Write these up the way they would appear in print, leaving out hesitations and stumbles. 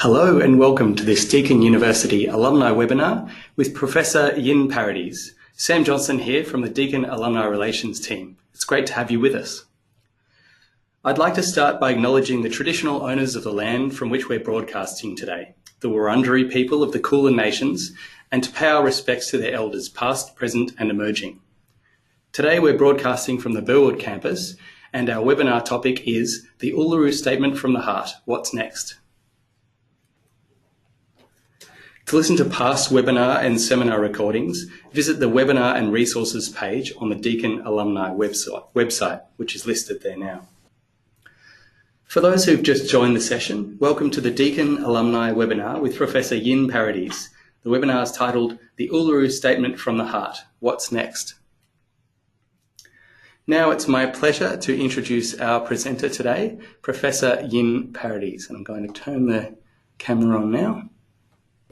Hello and welcome to this Deakin University Alumni webinar with Professor Yin Paradies. Sam Johnson here from the Deakin Alumni Relations team. It's great to have you with us. I'd like to start by acknowledging the traditional owners of the land from which we're broadcasting today, the Wurundjeri people of the Kulin Nations, and to pay our respects to their elders past, present and emerging. Today we're broadcasting from the Burwood campus and our webinar topic is the Uluru Statement from the Heart, What's Next? To listen to past webinar and seminar recordings, visit the webinar and resources page on the Deakin Alumni website, which is listed there now. For those who've just joined the session, welcome to the Deakin Alumni webinar with Professor Yin Paradies. The webinar is titled The Uluru Statement from the Heart, What's Next? Now it's my pleasure to introduce our presenter today, Professor Yin Paradies. And I'm going to turn the camera on now.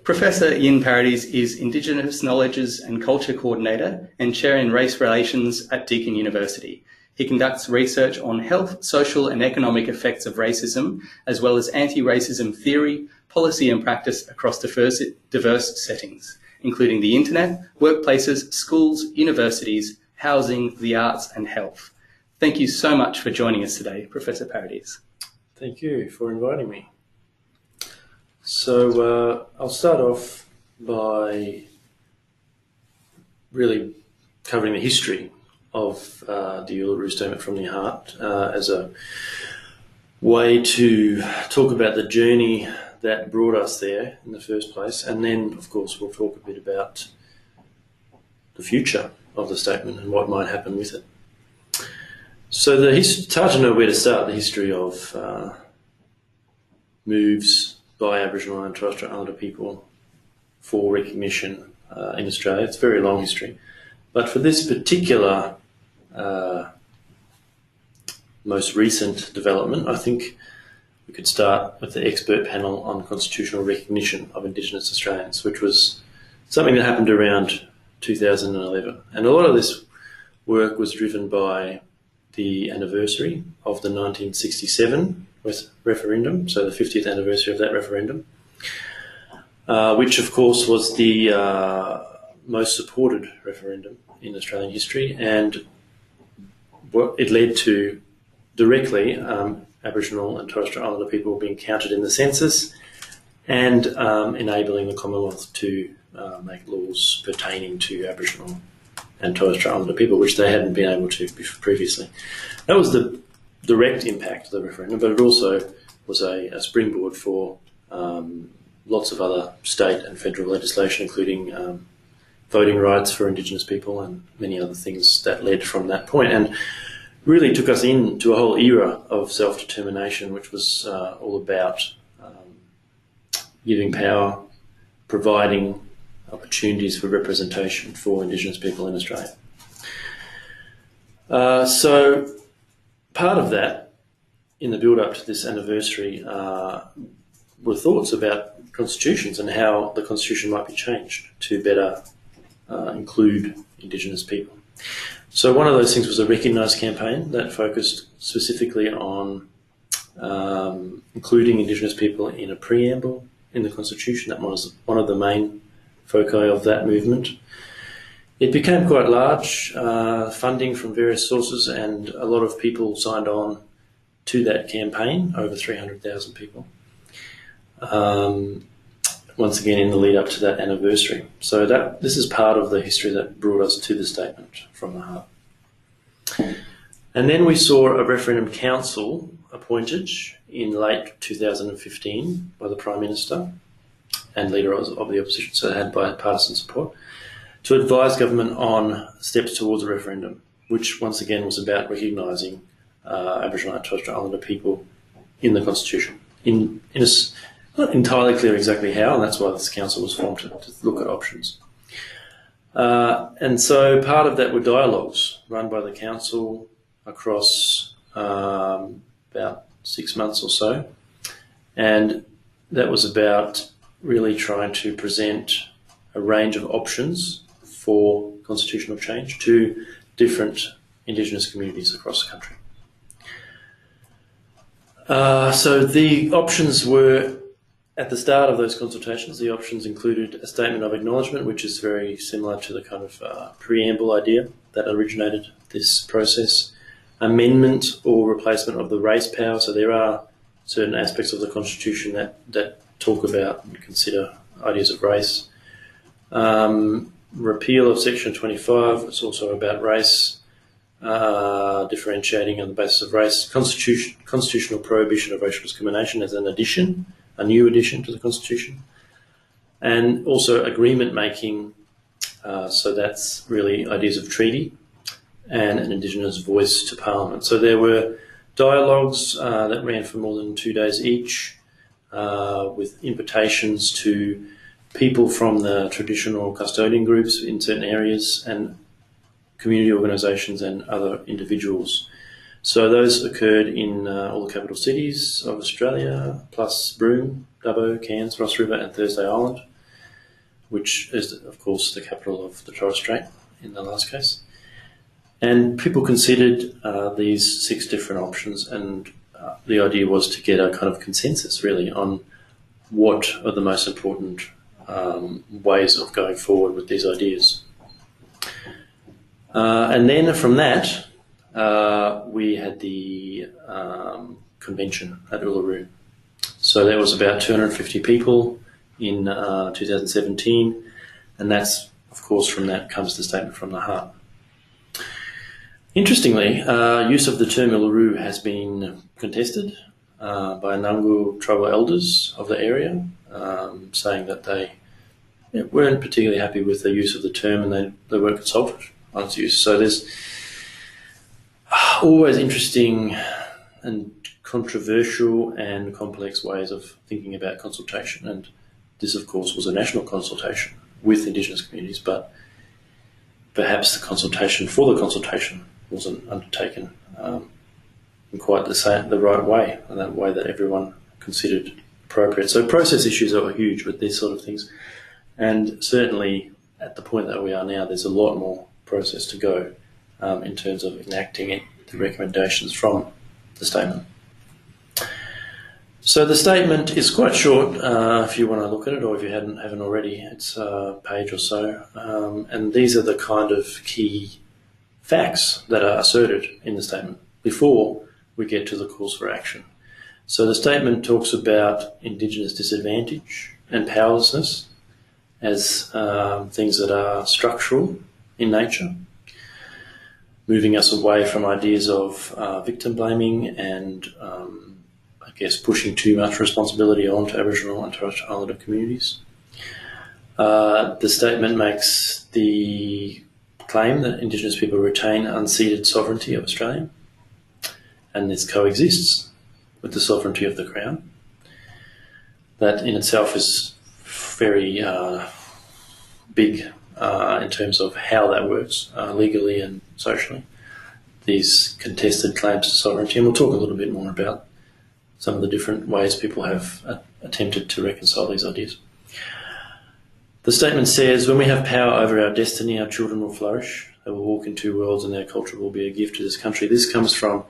Professor Yin Paradies is Indigenous Knowledges and Culture Coordinator and Chair in Race Relations at Deakin University. He conducts research on health, social and economic effects of racism, as well as anti-racism theory, policy and practice across diverse settings, including the internet, workplaces, schools, universities, housing, the arts and health. Thank you so much for joining us today, Professor Paradies. Thank you for inviting me. So I'll start off by really covering the history of the Uluru Statement from the Heart as a way to talk about the journey that brought us there in the first place. And then, of course, we'll talk a bit about the future of the statement and what might happen with it. So it's hard to know where to start the history of moves by Aboriginal and Torres Strait Islander people for recognition in Australia. It's a very long history. But for this particular most recent development, I think we could start with the expert panel on constitutional recognition of Indigenous Australians, which was something that happened around 2011. And a lot of this work was driven by the anniversary of the 1967 referendum, so the 50th anniversary of that referendum, which of course was the most supported referendum in Australian history, and it led to directly Aboriginal and Torres Strait Islander people being counted in the census and enabling the Commonwealth to make laws pertaining to Aboriginal and Torres Strait Islander people, which they hadn't been able to previously. That was the direct impact of the referendum, but it also was a springboard for lots of other state and federal legislation, including voting rights for Indigenous people and many other things that led from that point, and really took us into a whole era of self-determination, which was all about giving power, providing opportunities for representation for Indigenous people in Australia. So part of that, in the build-up to this anniversary, were thoughts about constitutions and how the constitution might be changed to better include Indigenous people. So one of those things was a Recognise campaign that focused specifically on including Indigenous people in a preamble in the constitution. That was one of the main foci of that movement. It became quite large, funding from various sources, and a lot of people signed on to that campaign, over 300,000 people, once again in the lead up to that anniversary. So this is part of the history that brought us to the statement from the heart. And then we saw a Referendum Council appointed in late 2015 by the Prime Minister and Leader of the Opposition, so it had bipartisan support, to advise government on steps towards a referendum, which once again was about recognising Aboriginal and Torres Strait Islander people in the Constitution. It's not entirely clear exactly how, and that's why this council was formed, to look at options. And so part of that were dialogues run by the council across about 6 months or so, and that was about really trying to present a range of options for constitutional change to different Indigenous communities across the country. So the options were At the start of those consultations, the options included a statement of acknowledgement, which is very similar to the kind of preamble idea that originated this process, amendment or replacement of the race power. So there are certain aspects of the Constitution that talk about and consider ideas of race. Repeal of Section 25, it's also about race, differentiating on the basis of race, constitutional prohibition of racial discrimination as an addition, a new addition to the Constitution, and also agreement making, so that's really ideas of treaty, and an Indigenous voice to Parliament. So there were dialogues that ran for more than 2 days each, with invitations to people from the traditional custodian groups in certain areas and community organisations and other individuals. So those occurred in all the capital cities of Australia, plus Broome, Dubbo, Cairns, Ross River and Thursday Island, which is, of course, the capital of the Torres Strait in the last case. And people considered these 6 different options, and the idea was to get a kind of consensus, really, on what are the most important ways of going forward with these ideas. And then from that, we had the convention at Uluru. So there was about 250 people in 2017, and that's, of course, from that comes the statement from the heart. Interestingly, use of the term Uluru has been contested by Nungu tribal elders of the area, saying that they weren't particularly happy with the use of the term and they weren't consulted on its use. So there's always interesting and controversial and complex ways of thinking about consultation, and this, of course, was a national consultation with Indigenous communities, but perhaps the consultation for the consultation wasn't undertaken in quite the right way, and that way that everyone considered appropriate. So process issues are huge with these sort of things, and certainly at the point that we are now, there's a lot more process to go in terms of enacting the recommendations from the statement. So the statement is quite short if you want to look at it, or if you haven't already. It's a page or so, and these are the kind of key facts that are asserted in the statement before we get to the calls for action. So the statement talks about Indigenous disadvantage and powerlessness as things that are structural in nature, moving us away from ideas of victim blaming and I guess pushing too much responsibility onto Aboriginal and Torres Strait Islander communities. The statement makes the claim that Indigenous people retain unceded sovereignty of Australia, and this coexists with the sovereignty of the Crown. That in itself is very big in terms of how that works legally and socially, these contested claims to sovereignty, and we'll talk a little bit more about some of the different ways people have attempted to reconcile these ideas. The statement says, when we have power over our destiny, our children will flourish. They will walk in 2 worlds and their culture will be a gift to this country. This comes from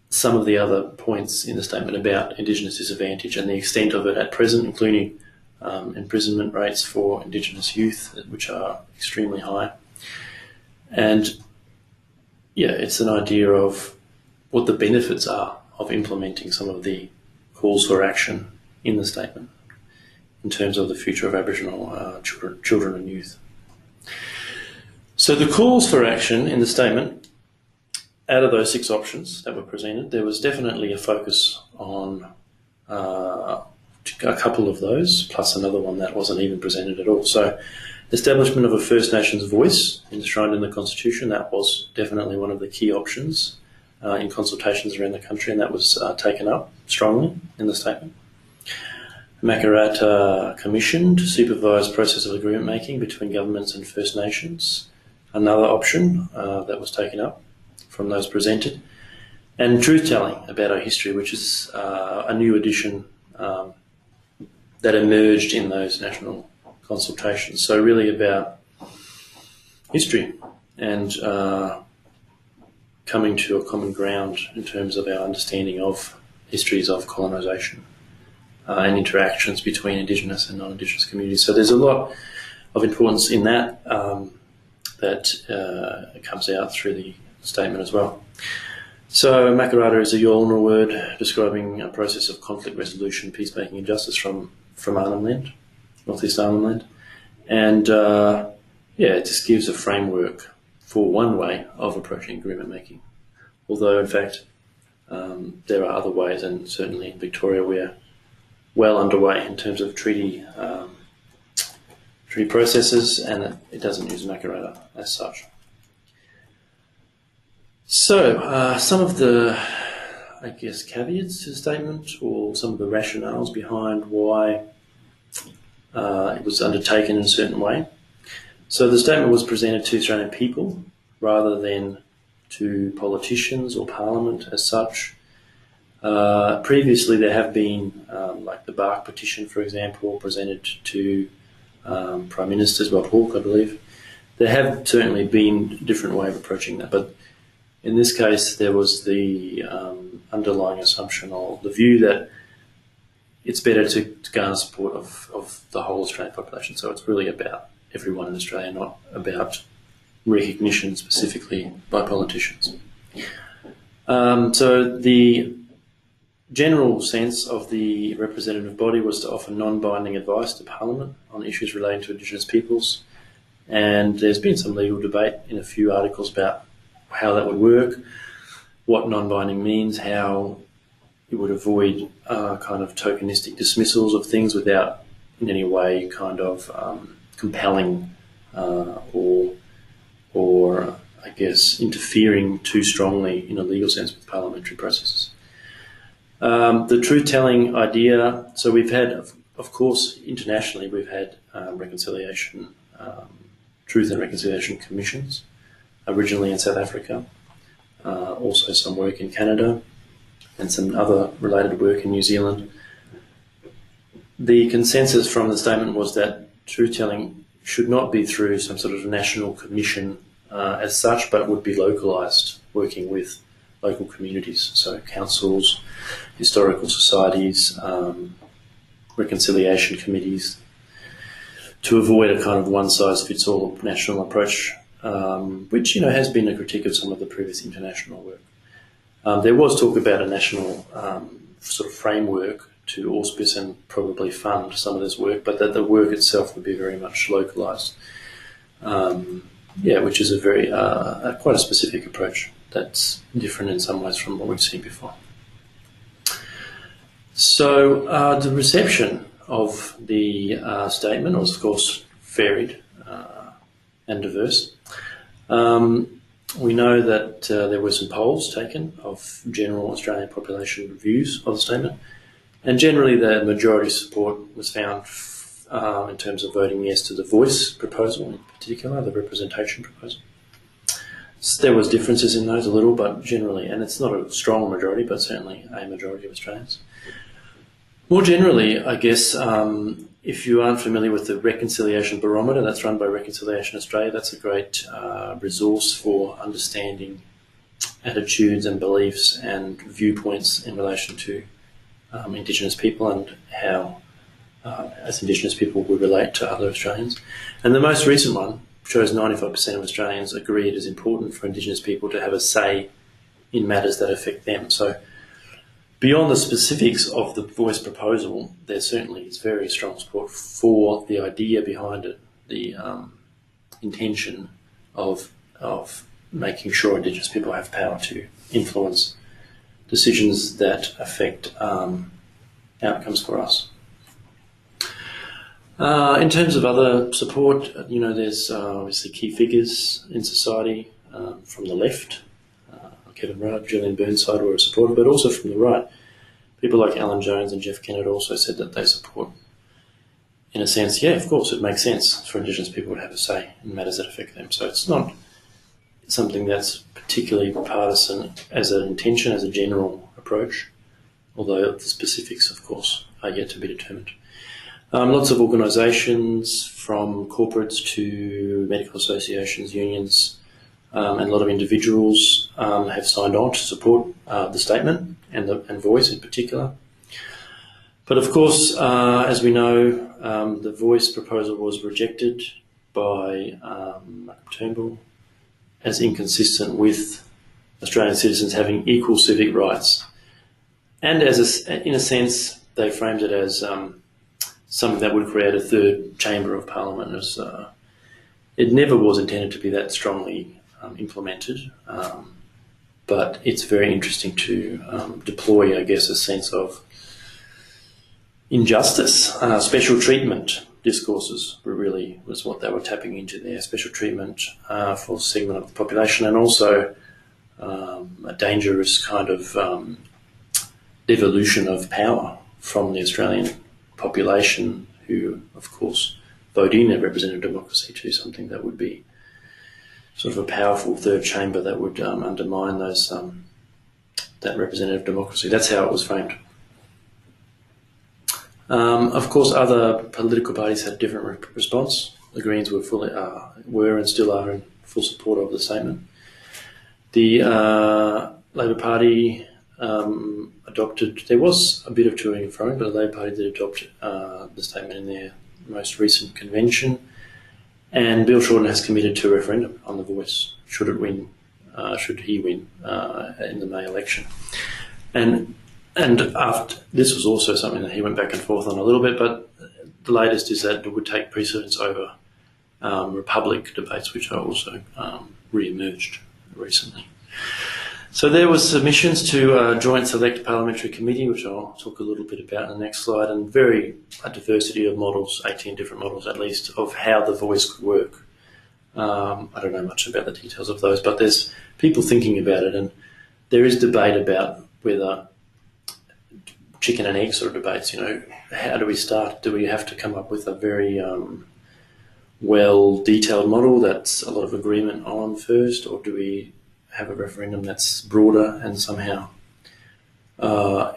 some of the other points in the statement about Indigenous disadvantage and the extent of it at present, including imprisonment rates for Indigenous youth, which are extremely high. And yeah, it's an idea of what the benefits are of implementing some of the calls for action in the statement in terms of the future of Aboriginal children and youth. So the calls for action in the statement, out of those 6 options that were presented, there was definitely a focus on a couple of those, plus another one that wasn't even presented at all. So establishment of a First Nations voice enshrined in the Constitution, that was definitely one of the key options in consultations around the country, and that was taken up strongly in the statement. Makarrata Commission to supervise process of agreement making between governments and First Nations, another option that was taken up from those presented. And truth-telling about our history, which is a new addition that emerged in those national consultations. So really about history and coming to a common ground in terms of our understanding of histories of colonisation and interactions between Indigenous and non-Indigenous communities. So there's a lot of importance in that that comes out through the statement as well. So Makarrata is a Yolngu word describing a process of conflict resolution, peacemaking and justice from Arnhem Land, Northeast Arnhem Land. And it just gives a framework for one way of approaching agreement making. Although in fact there are other ways, and certainly in Victoria we're well underway in terms of treaty processes, and it doesn't use Makarrata as such. So some of the, I guess, caveats to the statement, or some of the rationales behind why it was undertaken in a certain way. So the statement was presented to Australian people rather than to politicians or Parliament as such. Previously there have been, like the Bark petition, for example, presented to Prime Ministers, Bob Hawke, I believe. There have certainly been a different way of approaching that, but in this case there was the underlying assumption or the view that it's better to garner support of the whole Australian population. So it's really about everyone in Australia, not about recognition specifically by politicians. So the general sense of the representative body was to offer non-binding advice to Parliament on issues relating to Indigenous peoples, and there's been some legal debate in a few articles about how that would work, what non-binding means, how it would avoid kind of tokenistic dismissals of things without in any way kind of compelling or I guess interfering too strongly in a legal sense with parliamentary processes. The truth-telling idea, so we've had, of course, internationally we've had truth and reconciliation commissions, originally in South Africa, also some work in Canada and some other related work in New Zealand. The consensus from the statement was that truth-telling should not be through some sort of national commission as such, but would be localised, working with local communities, so councils, historical societies, reconciliation committees, to avoid a kind of one-size-fits-all national approach, which has been a critique of some of the previous international work. There was talk about a national sort of framework to auspice and probably fund some of this work, but that the work itself would be very much localised. Which is a very quite a specific approach that's different in some ways from what we've seen before. So the reception of the statement was, of course, varied and diverse. We know that there were some polls taken of general Australian population views of the statement, and generally the majority support was found in terms of voting yes to the voice proposal, in particular, the representation proposal. So there was differences in those a little, but generally, and it's not a strong majority, but certainly a majority of Australians. More generally, I guess, if you aren't familiar with the Reconciliation Barometer that's run by Reconciliation Australia, that's a great resource for understanding attitudes and beliefs and viewpoints in relation to Indigenous people and how, as Indigenous people, we relate to other Australians. And the most recent one shows 95% of Australians agree it is important for Indigenous people to have a say in matters that affect them. So beyond the specifics of the voice proposal, there certainly is very strong support for the idea behind it, the intention of making sure Indigenous people have power to influence decisions that affect outcomes for us. In terms of other support, there's obviously key figures in society from the left. Kevin Rudd, Gillian Burnside were supported, but also from the right. People like Alan Jones and Jeff Kennett also said that they support. In a sense, yeah, of course, it makes sense for Indigenous people to have a say in matters that affect them. So it's not something that's particularly partisan as an intention, as a general approach, although the specifics, of course, are yet to be determined. Lots of organisations, from corporates to medical associations, unions, and a lot of individuals have signed on to support the statement and Voice in particular. But of course, as we know, the voice proposal was rejected by Turnbull as inconsistent with Australian citizens having equal civic rights. And in a sense, they framed it as something that would create a third chamber of parliament. It never was intended to be that strongly implemented, but it's very interesting to deploy, I guess, a sense of injustice. Special treatment discourses was what they were tapping into there. Special treatment for a segment of the population, and also a dangerous kind of devolution of power from the Australian population, who, of course, vote in a representative democracy, to something that would be sort of a powerful third chamber that would undermine that representative democracy. That's how it was framed. Of course, other political parties had a different response. The Greens were and still are in full support of the statement. The Labor Party adopted. There was a bit of toing and froing, but the Labor Party did adopt the statement in their most recent convention. And Bill Shorten has committed to a referendum on the voice, should he win in the May election. And after this was also something that he went back and forth on a little bit, but the latest is that it would take precedence over Republic debates, which are also re-emerged recently. So there was submissions to a joint select parliamentary committee, which I'll talk a little bit about in the next slide, and a diversity of models, 18 different models at least, of how the voice could work. I don't know much about the details of those, but there's people thinking about it, and there is debate about whether chicken and egg sort of debates, how do we start? Do we have to come up with a very well-detailed model that's a lot of agreement on first, or do we have a referendum that's broader and somehow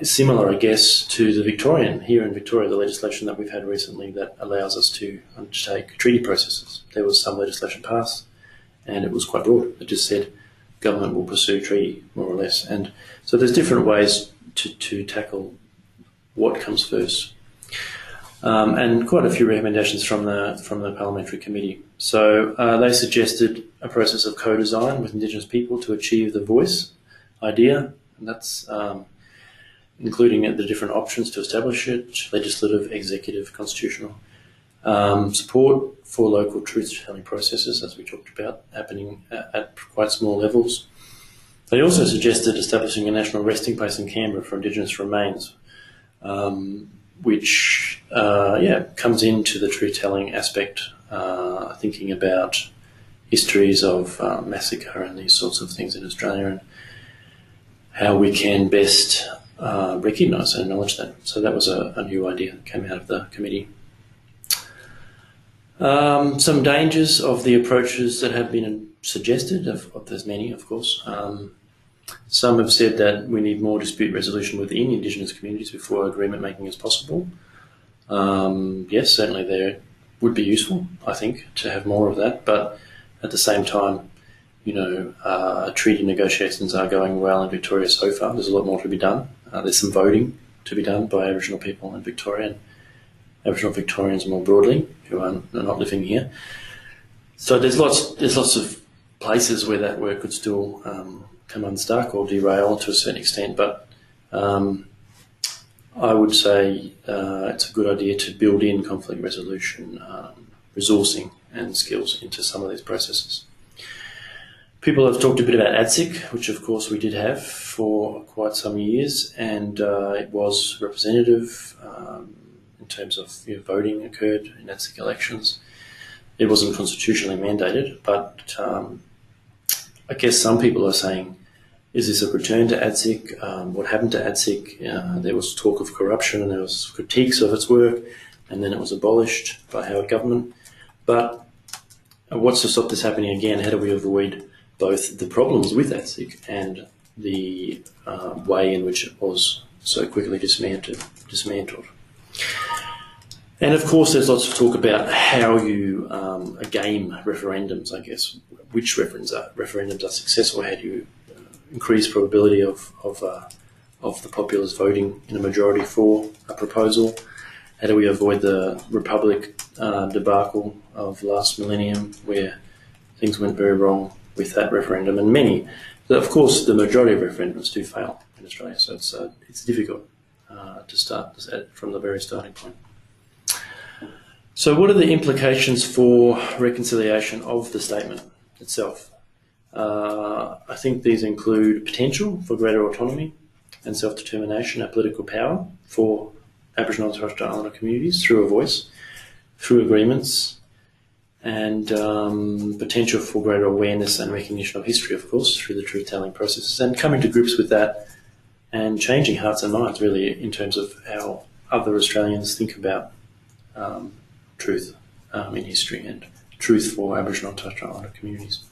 similar, I guess, to the here in Victoria, the legislation that we've had recently that allows us to undertake treaty processes. There was some legislation passed, and it was quite broad. It just said government will pursue treaty, more or less. And so there's different ways to tackle what comes first. And quite a few recommendations from the parliamentary committee. So they suggested a process of co-design with Indigenous people to achieve the voice idea, and that's including the different options to establish it: legislative, executive, constitutional. Support for local truth-telling processes, as we talked about, happening at quite small levels. They also suggested establishing a national resting place in Canberra for Indigenous remains, which comes into the truth-telling aspect, thinking about histories of massacre and these sorts of things in Australia, and how we can best recognise and acknowledge that. So that was a new idea that came out of the committee. Some dangers of the approaches that have been suggested, there's many, of course. Some have said that we need more dispute resolution within Indigenous communities before agreement making is possible. Yes, certainly there would be useful, I think, to have more of that, but at the same time, treaty negotiations are going well in Victoria so far. There's a lot more to be done. There's some voting to be done by Aboriginal people in Victoria, and Aboriginal Victorians more broadly who are not living here. So there's lots of places where that work could still come unstuck or derail to a certain extent, but I would say it's a good idea to build in conflict resolution, resourcing and skills into some of these processes. People have talked a bit about ADSIC, which of course we did have for quite some years, and it was representative in terms of voting occurred in ADSIC elections. It wasn't constitutionally mandated, but I guess some people are saying, is this a return to ADSIC? What happened to ADSIC? There was talk of corruption and there was critiques of its work, and then it was abolished by Howard government. But what's to stop this happening again? How do we avoid both the problems with ADSIC and the way in which it was so quickly dismantled? And of course, there's lots of talk about how you game referendums, I guess. Which referendums are successful? How do you increase probability of of the populace voting in a majority for a proposal? How do we avoid the Republic debacle of last millennium where things went very wrong with that referendum? And many, of course, the majority of referendums do fail in Australia, so it's difficult to start from the very starting point. So what are the implications for reconciliation of the statement itself? I think these include potential for greater autonomy and self-determination and political power for Aboriginal and Torres Strait Islander communities through a voice, through agreements, and potential for greater awareness and recognition of history, of course, through the truth-telling processes, and coming to grips with that and changing hearts and minds, really, in terms of how other Australians think about truth in history and truth for Aboriginal and Torres Strait Islander communities.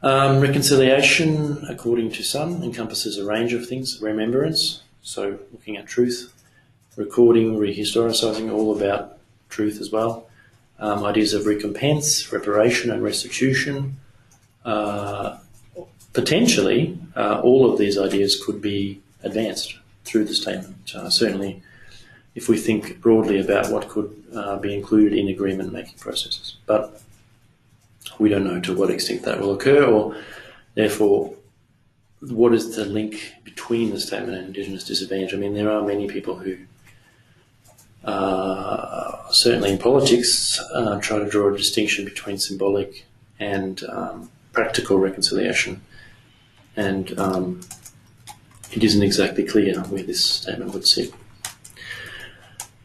Reconciliation, according to some, encompasses a range of things. Remembrance, so looking at truth, recording, rehistorising, all about truth as well. Ideas of recompense, reparation and restitution. Potentially, all of these ideas could be advanced through the statement. Certainly, if we think broadly about what could be included in agreement-making processes. But we don't know to what extent that will occur, or therefore, what is the link between the statement and Indigenous disadvantage? I mean, there are many people who, certainly in politics, try to draw a distinction between symbolic and practical reconciliation. And it isn't exactly clear where this statement would sit.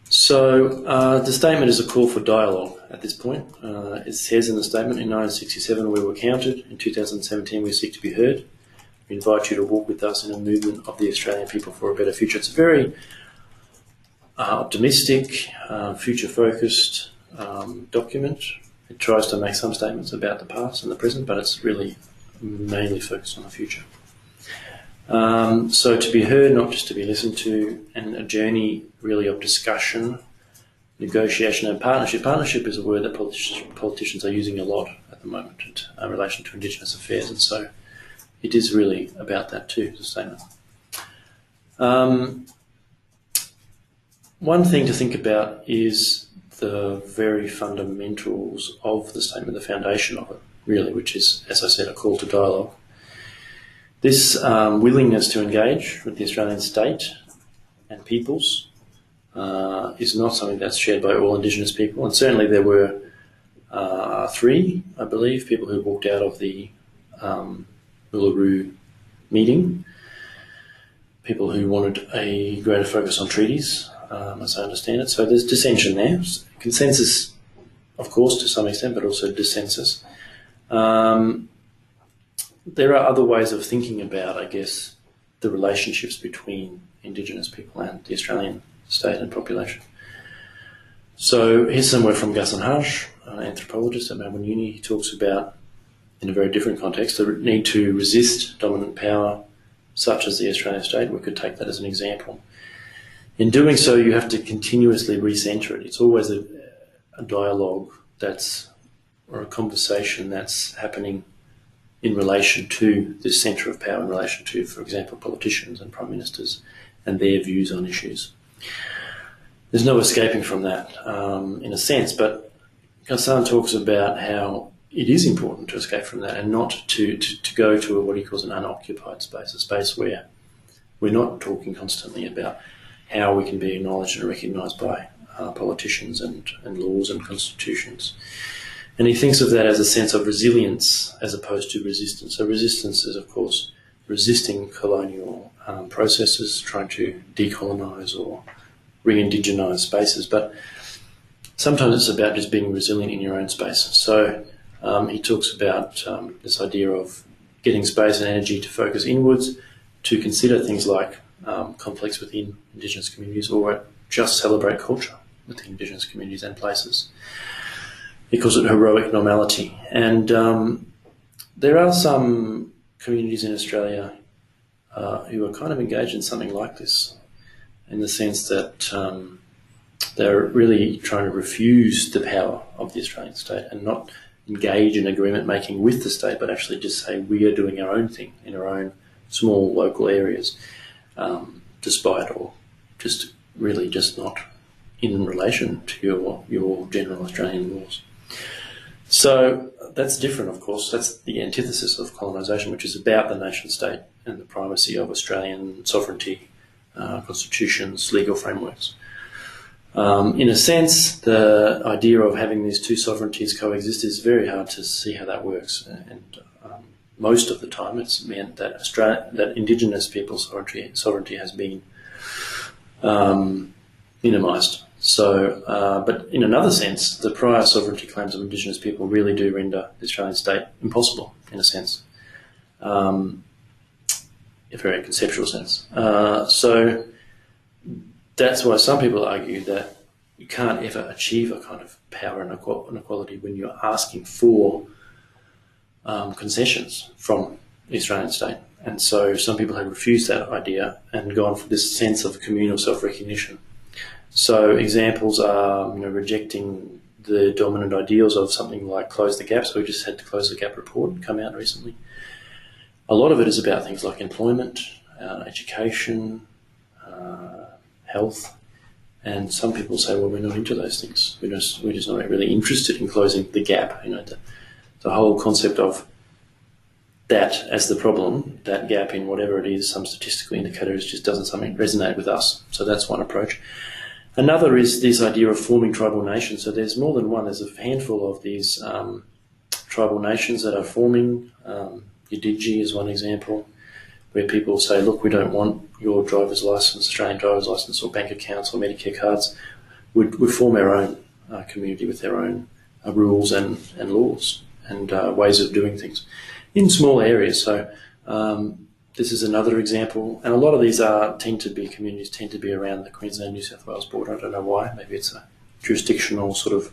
So the statement is a call for dialogue at this point. It says in the statement, in 1967 we were counted, in 2017 we seek to be heard. We invite you to walk with us in a movement of the Australian people for a better future. It's a very optimistic, future-focused document. It tries to make some statements about the past and the present, but it's really mainly focused on the future. So to be heard, not just to be listened to, and a journey really of discussion, negotiation and partnership. Partnership is a word that politicians are using a lot at the moment in relation to Indigenous affairs, and so it is really about that too, the statement. One thing to think about is the very fundamentals of the statement, the foundation of it, really, which is, as I said, a call to dialogue. This willingness to engage with the Australian state and peoples is not something that's shared by all Indigenous people, and certainly there were 3, I believe, people who walked out of the Uluru meeting, people who wanted a greater focus on treaties, as I understand it. So there's dissension there, consensus, of course, to some extent, but also dissensus. There are other ways of thinking about, I guess, the relationships between Indigenous people and the Australian state and population. So here's somewhere from Gus and Harsh, an anthropologist at Melbourne Uni. He talks about, in a very different context, the need to resist dominant power, such as the Australian state. We could take that as an example. In doing so, you have to continuously recenter it. It's always a dialogue or a conversation that's happening in relation to the centre of power, in relation to, for example, politicians and prime ministers and their views on issues. There's no escaping from that, in a sense, but Ghassan talks about how it is important to escape from that and not to go to what he calls an unoccupied space, a space where we're not talking constantly about how we can be acknowledged and recognised by politicians and laws and constitutions. And he thinks of that as a sense of resilience as opposed to resistance. So resistance is, of course, resisting colonial processes, trying to decolonise or re-indigenize spaces. But sometimes it's about just being resilient in your own space. So he talks about this idea of getting space and energy to focus inwards, to consider things like conflicts within Indigenous communities, or just celebrate culture within Indigenous communities and places. He calls it heroic normality. And there are some communities in Australia who are kind of engaged in something like this, in the sense that they're really trying to refuse the power of the Australian state and not engage in agreement making with the state, but actually just say we are doing our own thing in our own small local areas. despite or just really just not in relation to your general Australian laws. So that's different, of course. That's the antithesis of colonisation, which is about the nation state and the primacy of Australian sovereignty, constitutions, legal frameworks. In a sense, the idea of having these two sovereignties coexist is very hard to see how that works. And most of the time, it's meant that that Indigenous people's sovereignty has been minimised. So, but in another sense, the prior sovereignty claims of Indigenous people really do render the Australian state impossible, in a sense, a very conceptual sense. So that's why some people argue that you can't ever achieve a kind of power inequality when you're asking for concessions from the Australian state. And so some people have refused that idea and gone for this sense of communal self-recognition. So examples are, rejecting the dominant ideals of something like Close the Gap. So we just had the Close the Gap report come out recently. A lot of it is about things like employment, education, health, and some people say, well, we're not into those things. We're just not really interested in closing the gap. The whole concept of that as the problem, that gap in whatever it is, some statistical indicators, just doesn't resonate with us. So that's one approach. Another is this idea of forming tribal nations. So there's more than one. There's a handful of these tribal nations that are forming. Yidiji is one example, where people say, look, we don't want your driver's license, Australian driver's license or bank accounts or Medicare cards. We'd form our own community with their own rules and laws and ways of doing things in small areas. So this is another example. And a lot of these communities tend to be around the Queensland-New South Wales border. I don't know why. Maybe it's a jurisdictional sort of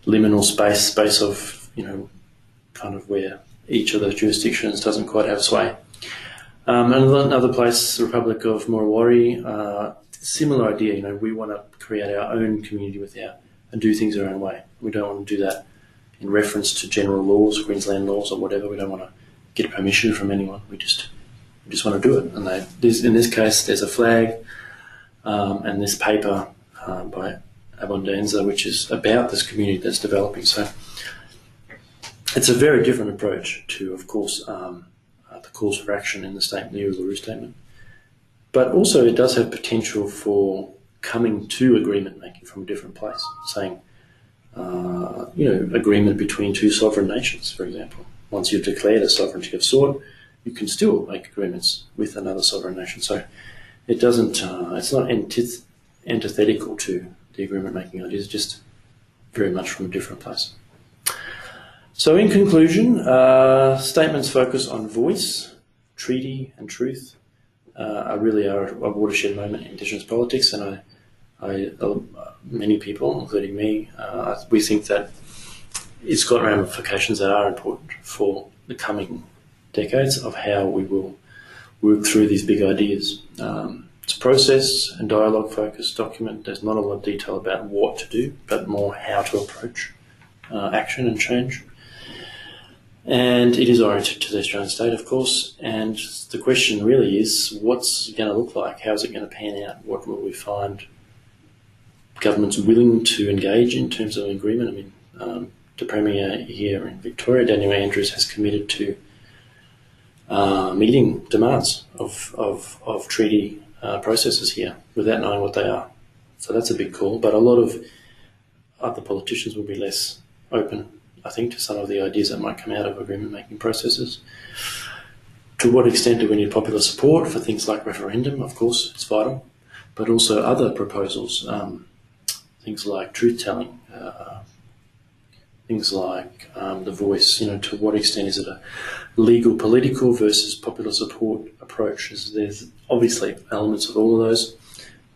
liminal space of, kind of where each of those jurisdictions doesn't quite have sway. And another place, the Republic of Moriwari, similar idea. We want to create our own community and do things our own way. We don't want to do that in reference to general laws, Queensland laws or whatever. We don't want to get permission from anyone. We just want to do it. And in this case, there's a flag and this paper by Abundanza, which is about this community that's developing. So it's a very different approach to, of course, the calls for action in the Uluru Statement. But also it does have potential for coming to agreement making from a different place, saying, agreement between two sovereign nations, for example. Once you've declared a sovereignty of sort, you can still make agreements with another sovereign nation. So it doesn't, it's not antithetical to the agreement making ideas, just very much from a different place. So in conclusion, statements focus on voice, treaty and truth really are a watershed moment in Indigenous politics, and many people, including me, we think that it's got ramifications that are important for the coming decades of how we will work through these big ideas. It's a process and dialogue focused document. There's not a lot of detail about what to do, but more how to approach action and change. And it is oriented to the Australian state, of course, and the question really is, what's it going to look like? How is it going to pan out? What will we find governments willing to engage in terms of an agreement? I mean, the Premier here in Victoria, Daniel Andrews, has committed to meeting demands of treaty processes here without knowing what they are. So that's a big call, but a lot of other politicians will be less open, I think, to some of the ideas that might come out of agreement-making processes. To what extent do we need popular support for things like referendum? Of course, it's vital, but also other proposals, things like truth-telling, things like the voice. To what extent is it a legal, political versus popular support approach? There's obviously elements of all of those,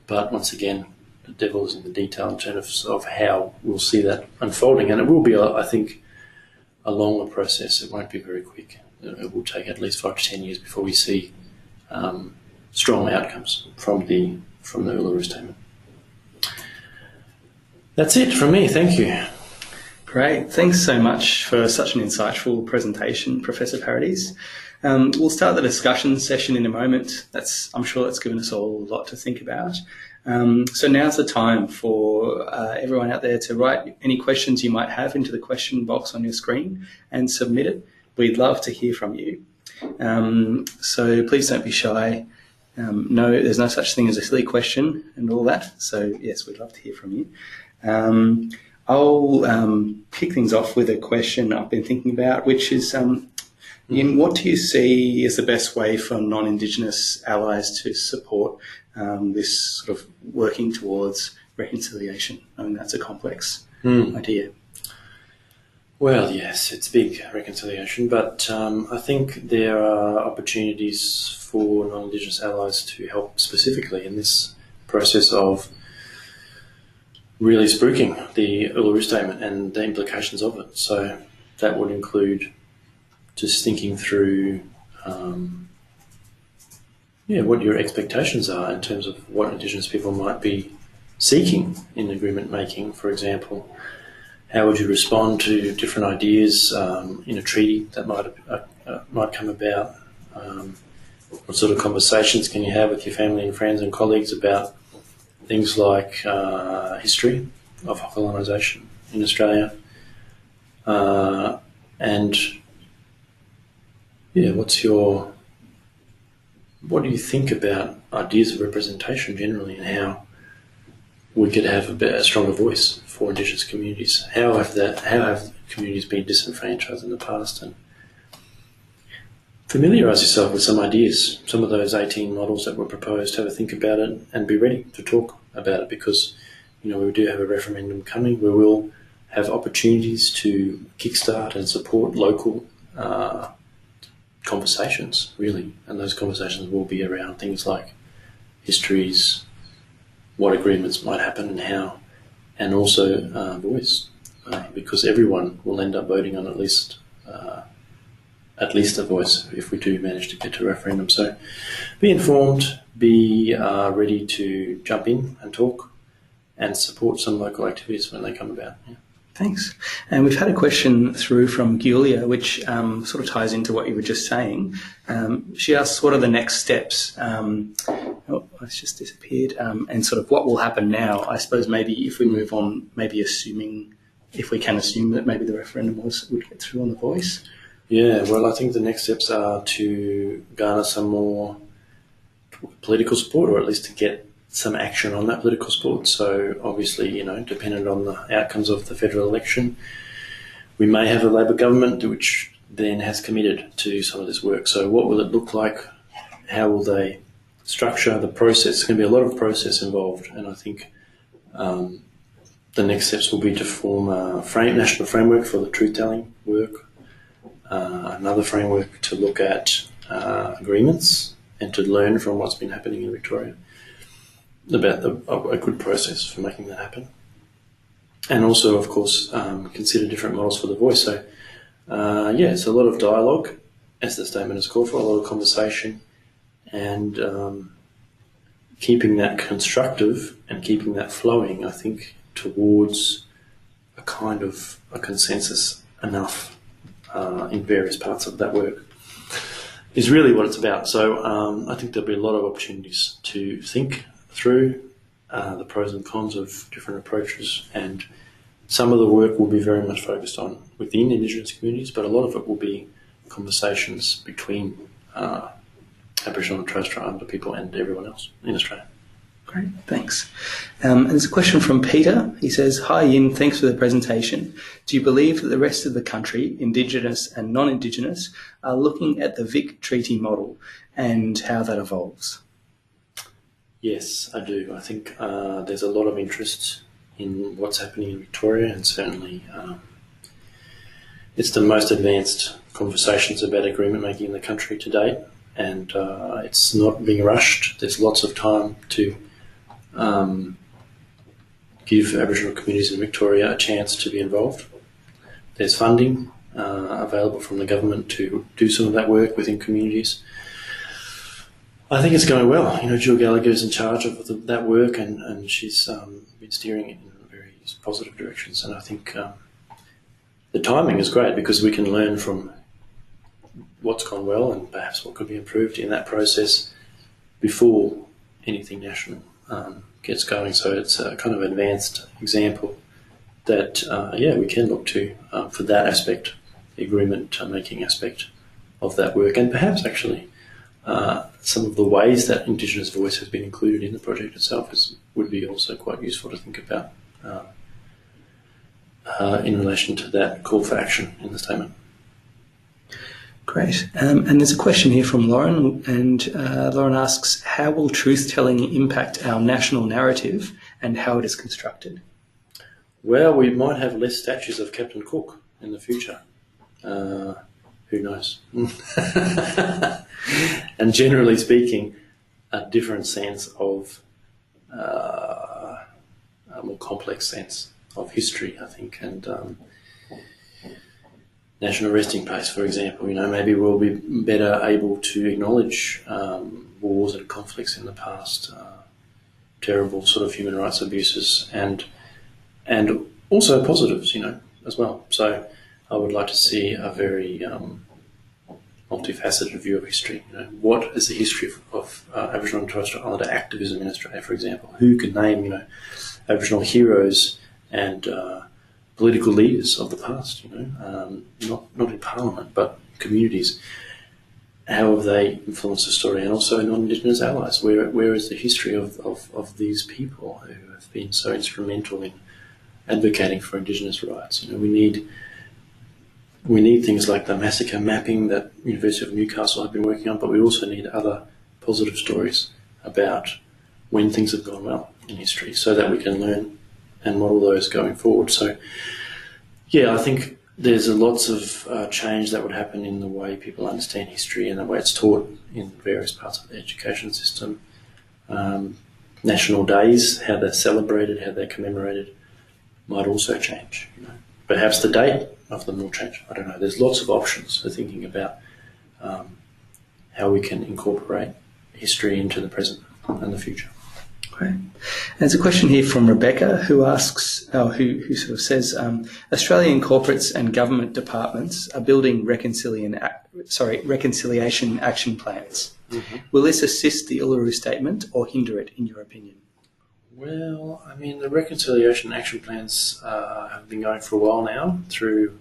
but once again, the devil is in the detail in terms of how we'll see that unfolding. And it will be, I think, a longer process. It won't be very quick. It will take at least 5 to 10 years before we see strong outcomes from the Uluru Statement. That's it from me. Thank you. Great. Thanks so much for such an insightful presentation, Professor Paradies. We'll start the discussion session in a moment. I'm sure that's given us all a lot to think about. So now's the time for everyone out there to write any questions you might have into the question box on your screen and submit it. We'd love to hear from you. So please don't be shy. No, there's no such thing as a silly question and all that. So yes, we'd love to hear from you. I'll kick things off with a question I've been thinking about, which is, Yin, what do you see as the best way for non-Indigenous allies to support this sort of working towards reconciliation? I mean, that's a complex idea. Well, yes, it's big, reconciliation, but I think there are opportunities for non-Indigenous allies to help specifically in this process of really spruiking the Uluru Statement and the implications of it. So that would include just thinking through what your expectations are in terms of what Indigenous people might be seeking in agreement making. For example, how would you respond to different ideas in a treaty that might come about? What sort of conversations can you have with your family and friends and colleagues about things like history of colonisation in Australia? What do you think about ideas of representation generally, and how we could have a stronger voice for Indigenous communities? How have communities been disenfranchised in the past? And familiarise yourself with some ideas, some of those 18 models that were proposed. Have a think about it and be ready to talk about it, because we do have a referendum coming. We will have opportunities to kickstart and support local conversations, really, and those conversations will be around things like histories, what agreements might happen and how, and also voice, because everyone will end up voting on at least a voice if we do manage to get to a referendum. So be informed, be ready to jump in and talk and support some local activities when they come about. Yeah. Thanks. And we've had a question through from Giulia, which sort of ties into what you were just saying. She asks, what are the next steps? It's just disappeared. And sort of what will happen now? I suppose maybe if we move on, maybe if we can assume that maybe the referendum would get through on the voice. Yeah, well, I think the next steps are to garner some more political support, or at least to get some action on that political support. So obviously, dependent on the outcomes of the federal election, we may have a Labor government which then has committed to some of this work. So what will it look like? How will they structure the process? There's going to be a lot of process involved, and I think the next steps will be to form a national framework for the truth-telling work, another framework to look at agreements and to learn from what's been happening in Victoria about a good process for making that happen. And also, of course, consider different models for the voice. So, it's a lot of dialogue, as the statement is called for, a lot of conversation, and keeping that constructive and keeping that flowing, I think, towards a kind of a consensus enough in various parts of that work is really what it's about. So I think there'll be a lot of opportunities to think through the pros and cons of different approaches, and some of the work will be very much focused on within Indigenous communities, but a lot of it will be conversations between Aboriginal and Torres Strait Islander people and everyone else in Australia. Great, thanks. There's a question from Peter. He says, "Hi Yin, thanks for the presentation. Do you believe that the rest of the country, Indigenous and non-Indigenous, are looking at the Vic Treaty model and how that evolves?" Yes, I do. I think there's a lot of interest in what's happening in Victoria, and certainly it's the most advanced conversations about agreement making in the country to date, and it's not being rushed. There's lots of time to give Aboriginal communities in Victoria a chance to be involved. There's funding available from the government to do some of that work within communities. I think it's going well. Jill Gallagher's in charge of that work, and she's been steering it in very positive directions. And I think the timing is great because we can learn from what's gone well and perhaps what could be improved in that process before anything national gets going. So it's a kind of advanced example that, we can look to for that aspect, the agreement making aspect of that work, and perhaps actually some of the ways that Indigenous voice has been included in the project itself would be also quite useful to think about in relation to that call for action in the statement. Great. And there's a question here from Lauren, and Lauren asks, how will truth-telling impact our national narrative and how it is constructed? Well, we might have less statues of Captain Cook in the future. Who knows? And generally speaking, a different sense of, a more complex sense of history, I think, and national resting place, for example. Maybe we'll be better able to acknowledge wars and conflicts in the past, terrible sort of human rights abuses, and also positives, as well. So I would like to see a very multifaceted view of history. What is the history of Aboriginal and Torres Strait Islander activism in Australia, for example? Who can name, Aboriginal heroes and political leaders of the past? Not in Parliament, but communities. How have they influenced the story? And also non-Indigenous allies. Where is the history of these people who have been so instrumental in advocating for Indigenous rights? We need things like the massacre mapping that University of Newcastle have been working on, but we also need other positive stories about when things have gone well in history so that we can learn and model those going forward. So, I think there's lots of change that would happen in the way people understand history and the way it's taught in various parts of the education system. National days, how they're celebrated, how they're commemorated, might also change. Perhaps the date of them will change. I don't know. There's lots of options for thinking about how we can incorporate history into the present and the future. Great. There's a question here from Rebecca who asks, who sort of says, Australian corporates and government departments are building reconciliation action plans. Mm-hmm. Will this assist the Uluru Statement or hinder it, in your opinion? Well, the reconciliation action plans have been going for a while now through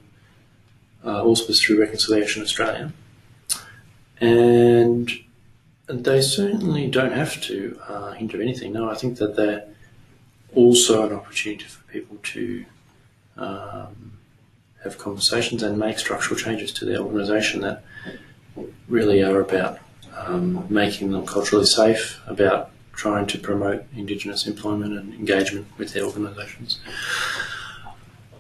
auspice through Reconciliation Australia, and they certainly don't have to hinder anything. No, I think that they're also an opportunity for people to have conversations and make structural changes to their organisation that really are about making them culturally safe, about trying to promote Indigenous employment and engagement with their organisations.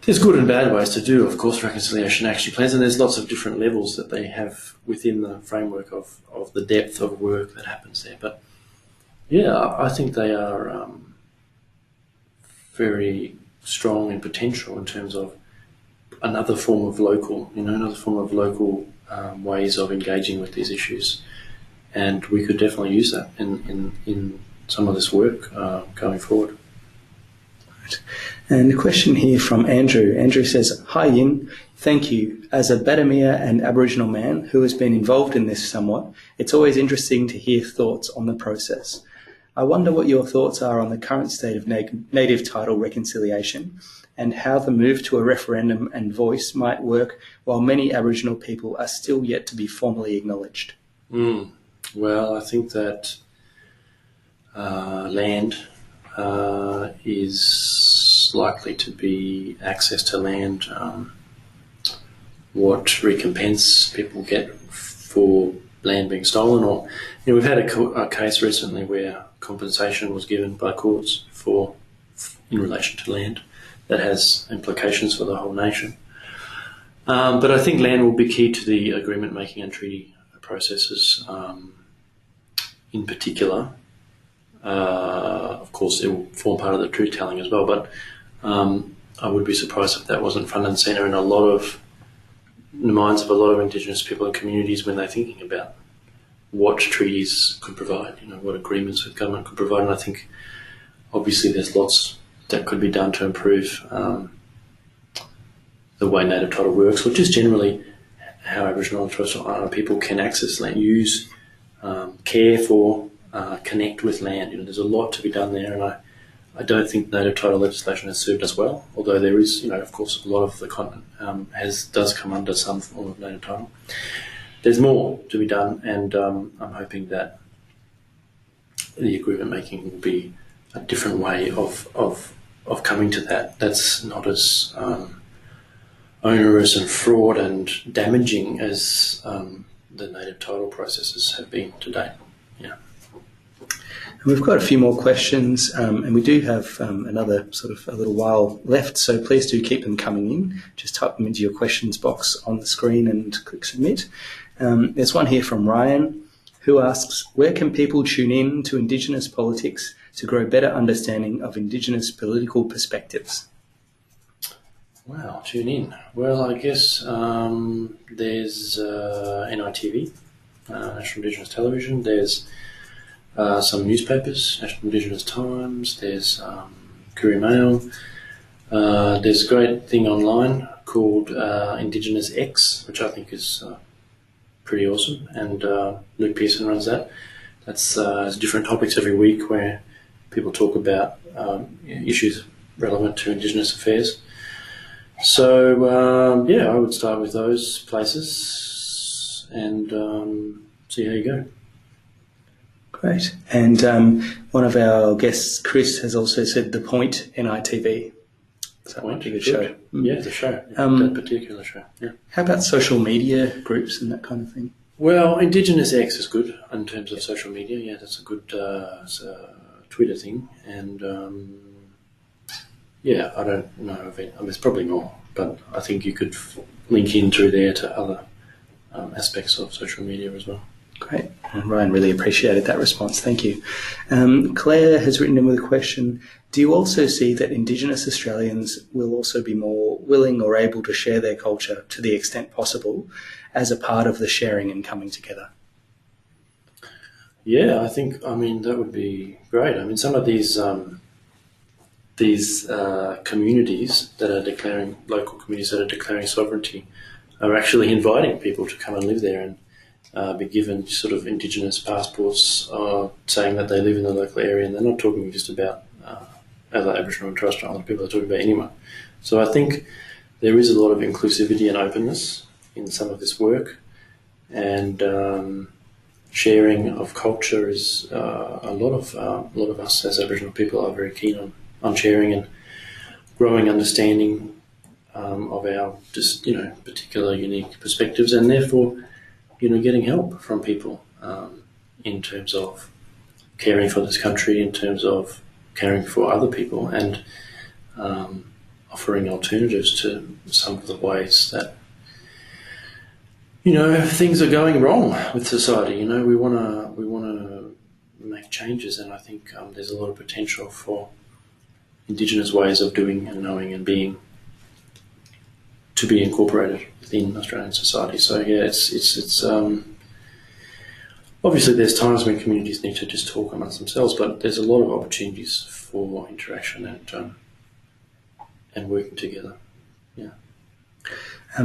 There's good and bad ways to do, of course, reconciliation action plans, and there's lots of different levels that they have within the framework of the depth of work that happens there. But I think they are very strong in potential in terms of another form of local ways of engaging with these issues. And we could definitely use that in some of this work going forward. Right. And a question here from Andrew. Andrew says, "Hi Yin, thank you. As a Badamia and Aboriginal man who has been involved in this somewhat, it's always interesting to hear thoughts on the process. I wonder what your thoughts are on the current state of native title reconciliation and how the move to a referendum and voice might work while many Aboriginal people are still yet to be formally acknowledged." Well, I think that land is likely to be access to land, what recompense people get for land being stolen, or we've had a case recently where compensation was given by courts in relation to land that has implications for the whole nation. But I think land will be key to the agreement making and treaty processes. In particular, of course, it will form part of the truth telling as well, but I would be surprised if that wasn't front and centre in the minds of a lot of Indigenous people and communities when they're thinking about what treaties could provide, what agreements with government could provide. And I think obviously there's lots that could be done to improve the way native title works, or just generally how Aboriginal and Torres Strait Islander people can access land, use, care for, connect with land. There's a lot to be done there, and I don't think native title legislation has served us well, although there is, of course, a lot of the continent does come under some form of native title. There's more to be done, and I'm hoping that the agreement making will be a different way of coming to that. That's not as onerous and fraught and damaging as the native title processes have been to date. Yeah. And we've got a few more questions, and we do have another sort of a little while left, so please do keep them coming in. Just type them into your questions box on the screen and click submit. There's one here from Ryan, who asks, where can people tune in to Indigenous politics to grow better understanding of Indigenous political perspectives? Wow, tune in. Well, I guess there's NITV, National Indigenous Television. There's some newspapers, National Indigenous Times. There's Courier Mail. There's a great thing online called Indigenous X, which I think is pretty awesome, and Luke Pearson runs that. That's has different topics every week where people talk about issues relevant to Indigenous affairs. So I would start with those places and see how you go. Great. And one of our guests, Chris, has also said The Point NITV. So Point, a good show. Yeah, the show. That particular show. Yeah. How about social media groups and that kind of thing? Well, Indigenous X is good in terms of social media. Yeah, that's a good Twitter thing. And I don't know of it. There's probably more, but I think you could link in through there to other aspects of social media as well. Great. And Ryan really appreciated that response. Thank you. Claire has written in with a question. Do you also see that Indigenous Australians will also be more willing or able to share their culture to the extent possible as a part of the sharing and coming together? Yeah, I think, that would be great. Some of these communities that are declaring, local communities that are declaring sovereignty are actually inviting people to come and live there and be given sort of Indigenous passports saying that they live in the local area, and they're not talking just about other Aboriginal and Torres Strait Islander people, they're talking about anyone. So I think there is a lot of inclusivity and openness in some of this work, and sharing of culture is a lot of us as Aboriginal people are very keen on sharing and growing understanding of our particular unique perspectives, and therefore getting help from people in terms of caring for this country, in terms of caring for other people, and offering alternatives to some of the ways that things are going wrong with society. We want to make changes, and I think there's a lot of potential for Indigenous ways of doing and knowing and being to be incorporated within Australian society. So yeah, it's obviously there's times when communities need to just talk amongst themselves, but there's a lot of opportunities for interaction and working together. Yeah.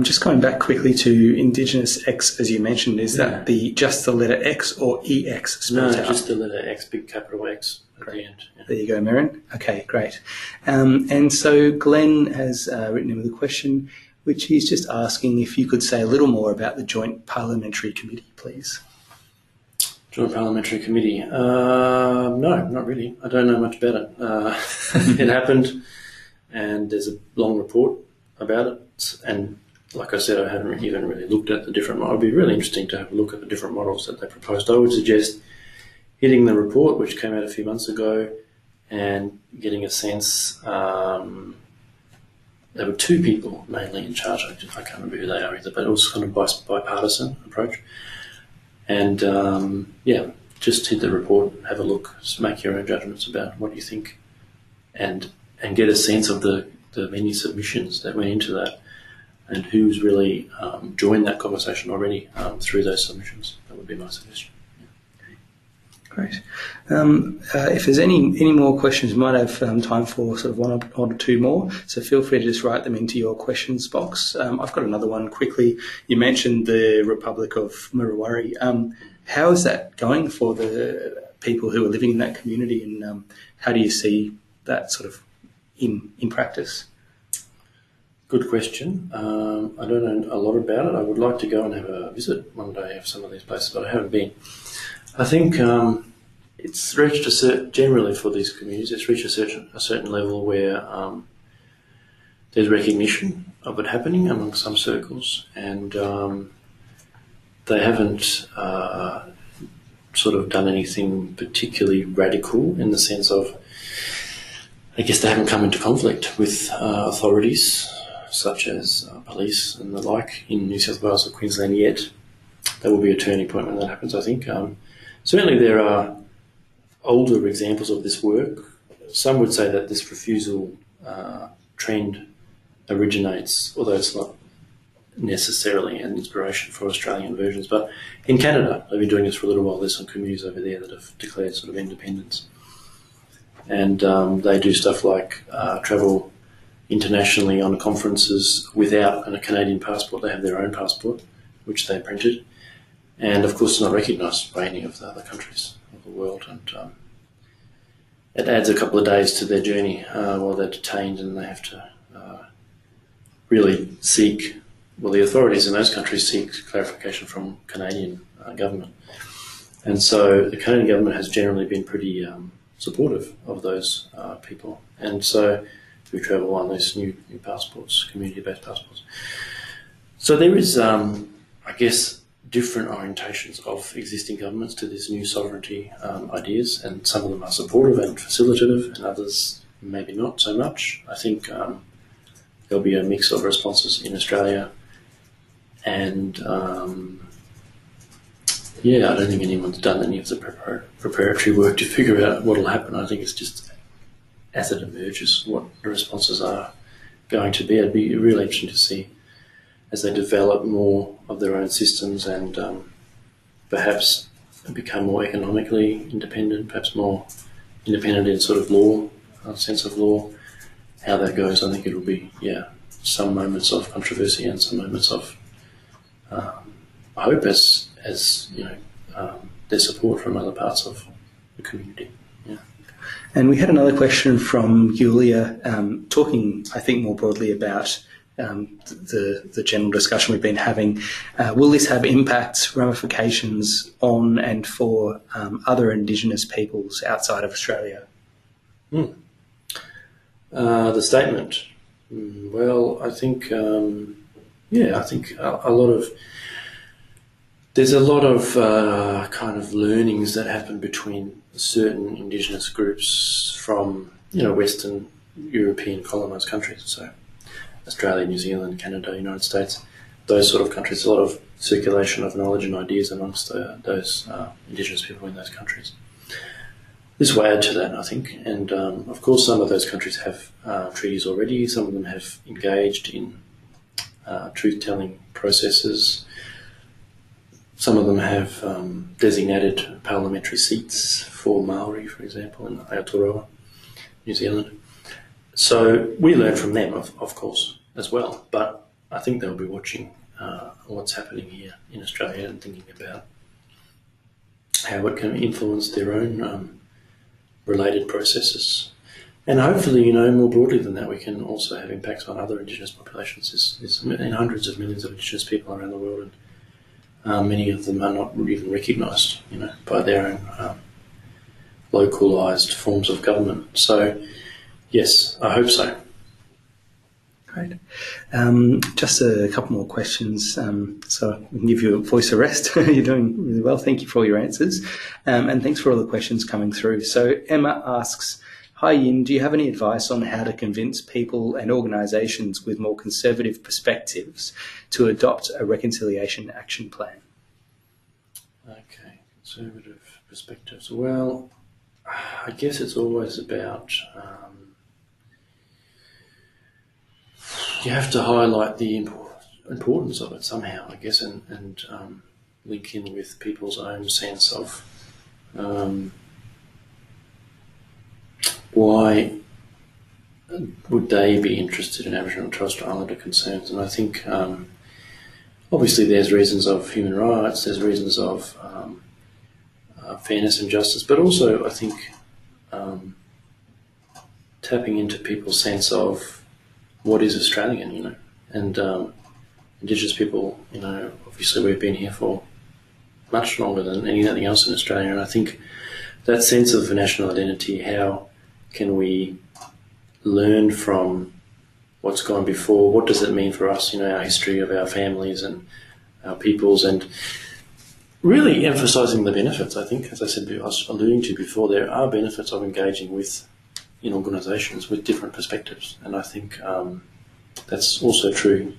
Just going back quickly to Indigenous X, as you mentioned, is that just the letter X or EX spelled out? Just the letter X, big capital X at the end. Yeah. There you go, Merrin. Okay, great. And so Glenn has written in with a question, which he's just asking if you could say a little more about the Joint Parliamentary Committee, please. Joint Parliamentary Committee? No, not really. I don't know much about it. It happened, and there's a long report about it, and like I said, I haven't even really looked at the different models. It would be really interesting to have a look at the different models that they proposed. I would suggest hitting the report, which came out a few months ago, and getting a sense. There were two people mainly in charge. I can't remember who they are either, but it was kind of bipartisan approach. And just hit the report, have a look, make your own judgments about what you think, and get a sense of the many submissions that went into that, and who's really joined that conversation already through those submissions. That would be my suggestion. Yeah. Great. If there's any more questions, we might have time for sort of one or two more. So feel free to just write them into your questions box. I've got another one quickly. You mentioned the Republic of Murruwarri. How is that going for the people who are living in that community, and how do you see that sort of in practice? Good question. I don't know a lot about it. I would like to go and have a visit one day of some of these places, but I haven't been. I think it's reached generally for these communities, it's reached a certain level where there's recognition of it happening among some circles, and they haven't sort of done anything particularly radical in the sense of, I guess they haven't come into conflict with authorities such as police and the like in New South Wales or Queensland yet. That will be a turning point when that happens, I think. Certainly there are older examples of this work. Some would say that this refusal trend originates, although it's not necessarily an inspiration for Australian versions, but in Canada they've been doing this for a little while. There's some communities over there that have declared sort of independence, and they do stuff like travel internationally on conferences without a Canadian passport. They have their own passport, which they printed, and of course it's not recognised by any of the other countries of the world, and it adds a couple of days to their journey while they're detained, and they have to really seek, well, the authorities in those countries seek clarification from Canadian government. And so the Canadian government has generally been pretty supportive of those people, and so who travel on these new passports, community-based passports. So there is, I guess, different orientations of existing governments to this new sovereignty ideas, and some of them are supportive and facilitative, and others maybe not so much. I think there'll be a mix of responses in Australia, and yeah, I don't think anyone's done any of the preparatory work to figure out what will happen. I think it's just as it emerges what the responses are going to be. It'd be really interesting to see as they develop more of their own systems and perhaps become more economically independent, perhaps more independent in sort of law, sense of law, how that goes. I think it'll be, yeah, some moments of controversy and some moments of hope as you know, their support from other parts of the community. Yeah. And we had another question from Julia, talking, I think, more broadly about the general discussion we've been having. Will this have impacts, ramifications on and for other Indigenous peoples outside of Australia? The statement. Well, I think, I think a lot of, there's a lot of kind of learnings that happen between certain Indigenous groups from, you know, Western European colonised countries, so Australia, New Zealand, Canada, United States, those sort of countries, a lot of circulation of knowledge and ideas amongst those Indigenous people in those countries. This will add to that, I think, and of course some of those countries have treaties already, some of them have engaged in truth-telling processes, some of them have designated parliamentary seats for Maori, for example, in Aotearoa, New Zealand. So we learn from them, of course, as well, but I think they'll be watching what's happening here in Australia and thinking about how it can influence their own related processes. And hopefully, you know, more broadly than that, we can also have impacts on other Indigenous populations. There's hundreds of millions of Indigenous people around the world, and many of them are not even recognised, you know, by their own localised forms of government. So, yes, I hope so. Great. Just a couple more questions, so we can give you a voice of rest. You're doing really well. Thank you for all your answers, and thanks for all the questions coming through. So Emma asks, hi Yin, do you have any advice on how to convince people and organisations with more conservative perspectives to adopt a reconciliation action plan? Okay, conservative perspectives. Well, I guess it's always about you have to highlight the importance of it somehow, I guess, and link in with people's own sense of why would they be interested in Aboriginal and Torres Strait Islander concerns? And I think obviously there's reasons of human rights, there's reasons of fairness and justice, but also I think tapping into people's sense of what is Australian, and Indigenous people, obviously we've been here for much longer than anything else in Australia, and I think that sense of national identity, how can we learn from what's gone before, what does it mean for us, our history of our families and our peoples, and really emphasising the benefits. I think, as I said, I was alluding to before, there are benefits of engaging in organisations with different perspectives, and I think that's also true.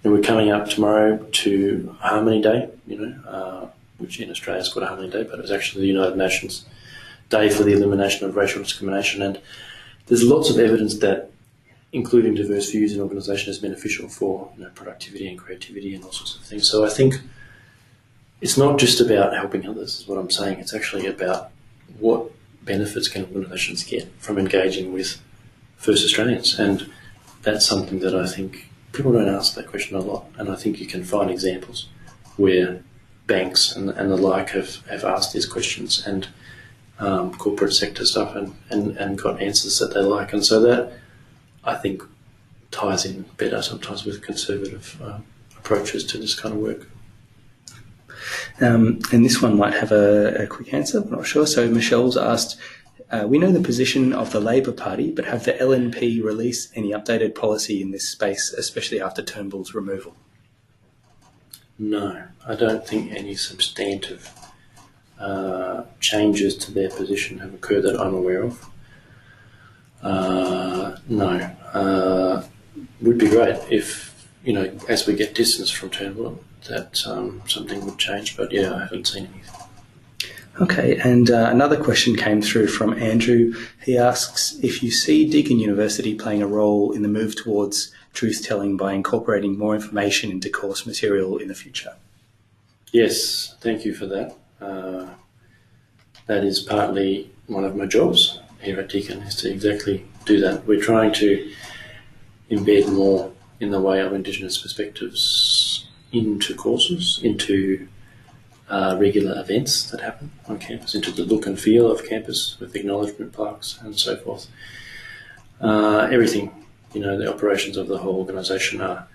We're coming up tomorrow to Harmony Day, which in Australia is called Harmony Day, but it was actually the United Nations Day for the Elimination of Racial Discrimination, and there's lots of evidence that including diverse views in organisation is beneficial for productivity and creativity and all sorts of things. So I think it's not just about helping others, is what I'm saying. It's actually about what benefits can organisations get from engaging with First Australians, and that's something that I think people don't ask that question a lot, and I think you can find examples where banks and the like have asked these questions, and corporate sector stuff, and got answers that they like, and so that I think ties in better sometimes with conservative approaches to this kind of work. And this one might have a quick answer, but not sure. So Michelle's asked, we know the position of the Labor Party, but have the LNP released any updated policy in this space, especially after Turnbull's removal? No, I don't think any substantive changes to their position have occurred that I'm aware of. No. Would be great if, as we get distance from Turnbull, that something would change, but yeah, I haven't seen anything. Okay, and another question came through from Andrew. He asks if you see Deakin University playing a role in the move towards truth-telling by incorporating more information into course material in the future. Yes, thank you for that. That is partly one of my jobs here at Deakin, is to exactly do that. We're trying to embed more in the way of Indigenous perspectives into courses, into regular events that happen on campus, into the look and feel of campus with acknowledgement plaques and so forth. Everything, the operations of the whole organisation are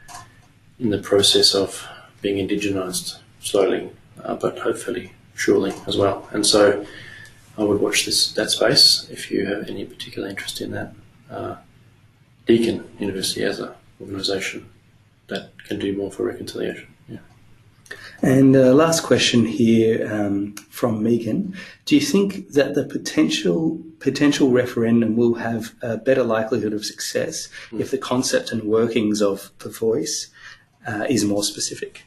in the process of being indigenised slowly, but hopefully surely as well. And so I would watch that space if you have any particular interest in that. Deakin University as an organisation that can do more for reconciliation. Yeah. And last question here from Megan. Do you think that the potential referendum will have a better likelihood of success if the concept and workings of the voice is more specific?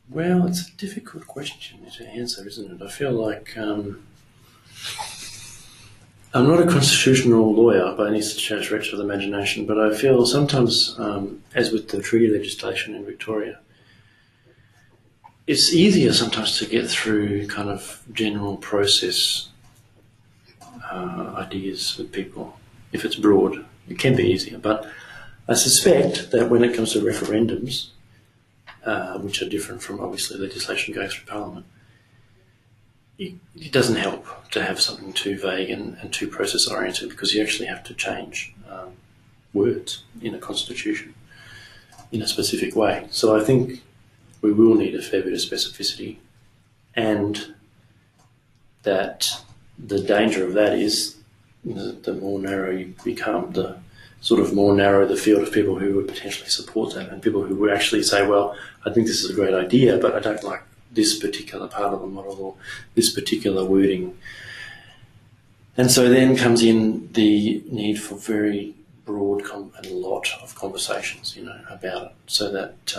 Well, it's a difficult question to answer, isn't it? I feel like I'm not a constitutional lawyer by any stretch of the imagination, but I feel sometimes, as with the treaty legislation in Victoria, it's easier sometimes to get through kind of general process ideas with people. If it's broad, it can be easier. But I suspect that when it comes to referendums, which are different from obviously legislation going through Parliament, it doesn't help to have something too vague and too process oriented, because you actually have to change words in a constitution in a specific way. So I think we will need a fair bit of specificity, and that the danger of that is the more narrow you become, the sort of more narrow the field of people who would potentially support that, and people who would actually say, well, I think this is a great idea, but I don't like this particular part of the model or this particular wording. And so then comes in the need for very broad and a lot of conversations, about it, so that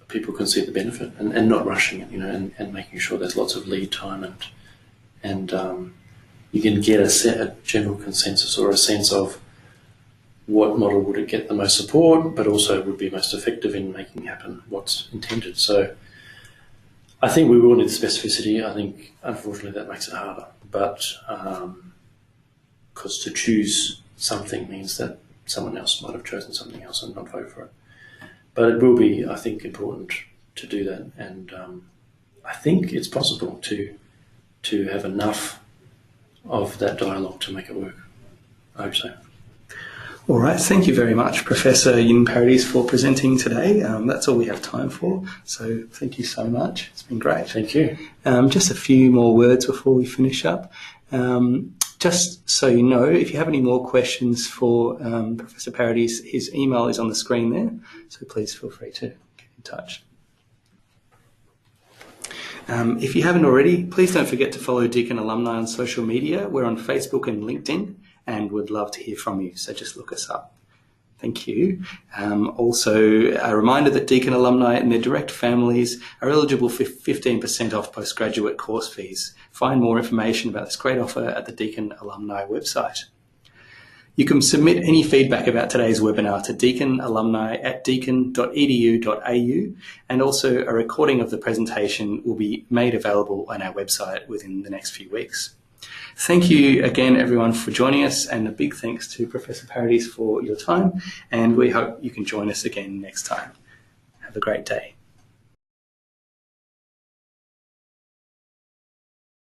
people can see the benefit and not rushing it, and making sure there's lots of lead time and you can get a general consensus or a sense of what model would it get the most support, but also would be most effective in making happen what's intended. So I think we will need specificity. I think, unfortunately, that makes it harder. But because to choose something means that someone else might have chosen something else and not vote for it. But it will be, I think, important to do that. And I think it's possible to have enough of that dialogue to make it work. I hope so. All right, thank you very much, Professor Yin Paradies, for presenting today. That's all we have time for, so thank you so much. It's been great. Thank you. Just a few more words before we finish up. Just so you know, if you have any more questions for Professor Paradies, his email is on the screen there, so please feel free to get in touch. If you haven't already, please don't forget to follow Deakin Alumni on social media. We're on Facebook and LinkedIn, and would love to hear from you, so just look us up. Thank you. Also, a reminder that Deakin alumni and their direct families are eligible for 15% off postgraduate course fees. Find more information about this great offer at the Deakin Alumni website. You can submit any feedback about today's webinar to Deakin alumni at deakin.edu.au, and also a recording of the presentation will be made available on our website within the next few weeks. Thank you again, everyone, for joining us, and a big thanks to Professor Paradies for your time, and we hope you can join us again next time. Have a great day.